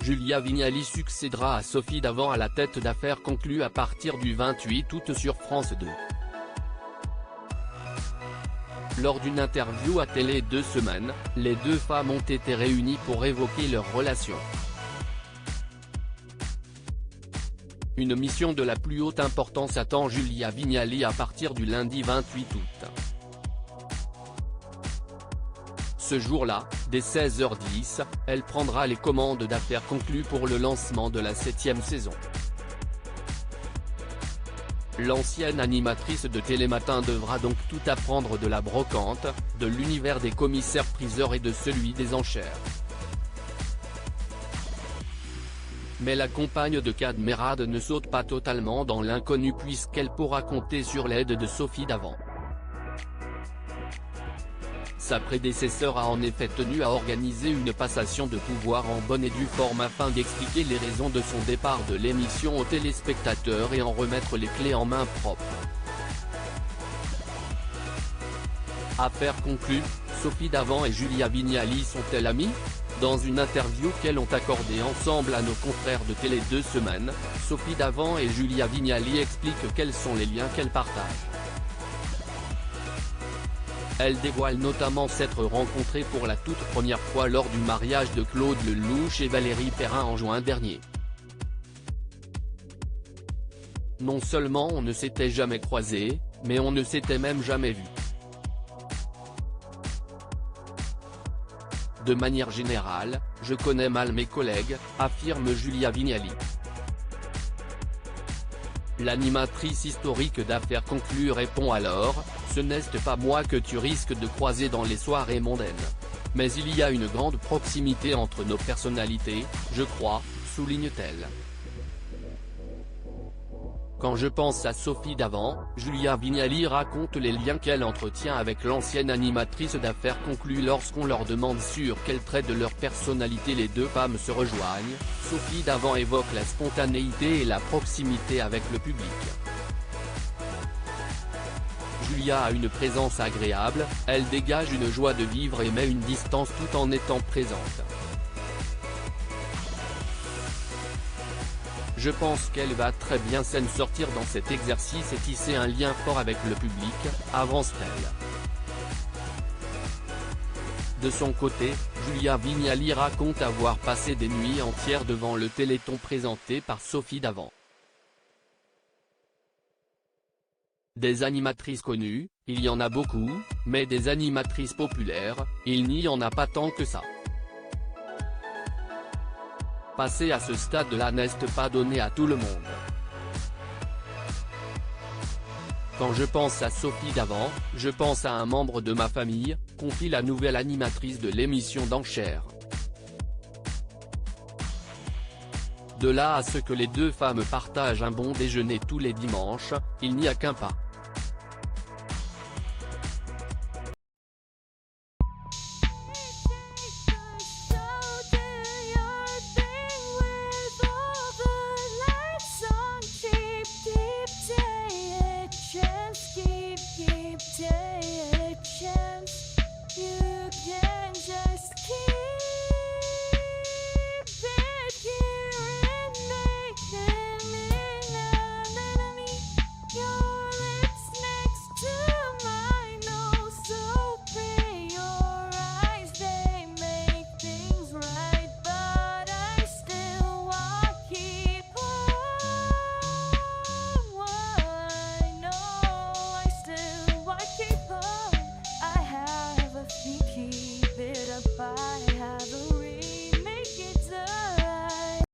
Julia Vignali succédera à Sophie Davant à la tête d'Affaires conclues à partir du 28 août sur France 2. Lors d'une interview à Télé 2 Semaines, les deux femmes ont été réunies pour évoquer leur relation. Une mission de la plus haute importance attend Julia Vignali à partir du lundi 28 août. Ce jour-là, dès 16h10, elle prendra les commandes d'Affaires conclues pour le lancement de la 7e saison. L'ancienne animatrice de Télématin devra donc tout apprendre de la brocante, de l'univers des commissaires-priseurs et de celui des enchères. Mais la compagne de Cadmerade ne saute pas totalement dans l'inconnu puisqu'elle pourra compter sur l'aide de Sophie Davant. Sa prédécesseur a en effet tenu à organiser une passation de pouvoir en bonne et due forme afin d'expliquer les raisons de son départ de l'émission aux téléspectateurs et en remettre les clés en main propres. Affaire conclue, Sophie Davant et Julia Vignali sont-elles amies ? Dans une interview qu'elles ont accordée ensemble à nos confrères de Télé 2 Semaines, Sophie Davant et Julia Vignali expliquent quels sont les liens qu'elles partagent. Elle dévoile notamment s'être rencontrée pour la toute première fois lors du mariage de Claude Lelouch et Valérie Perrin en juin dernier. Non seulement on ne s'était jamais croisés, mais on ne s'était même jamais vus. De manière générale, je connais mal mes collègues, affirme Julia Vignali. L'animatrice historique d'Affaires conclues répond alors, « Ce n'est pas moi que tu risques de croiser dans les soirées mondaines. Mais il y a une grande proximité entre nos personnalités, je crois », souligne-t-elle. Quand je pense à Sophie Davant, Julia Vignali raconte les liens qu'elle entretient avec l'ancienne animatrice d'Affaires conclues lorsqu'on leur demande sur quel trait de leur personnalité les deux femmes se rejoignent. Sophie Davant évoque la spontanéité et la proximité avec le public. Julia a une présence agréable, elle dégage une joie de vivre et met une distance tout en étant présente. Je pense qu'elle va très bien s'en sortir dans cet exercice et tisser un lien fort avec le public, avance-t-elle. De son côté, Julia Vignali raconte avoir passé des nuits entières devant le Téléthon présenté par Sophie Davant. Des animatrices connues, il y en a beaucoup, mais des animatrices populaires, il n'y en a pas tant que ça. Passer à ce stade-là n'est pas donné à tout le monde. Quand je pense à Sophie Davant, je pense à un membre de ma famille, confie la nouvelle animatrice de l'émission d'enchères. De là à ce que les deux femmes partagent un bon déjeuner tous les dimanches, il n'y a qu'un pas. Keep taking a chance. You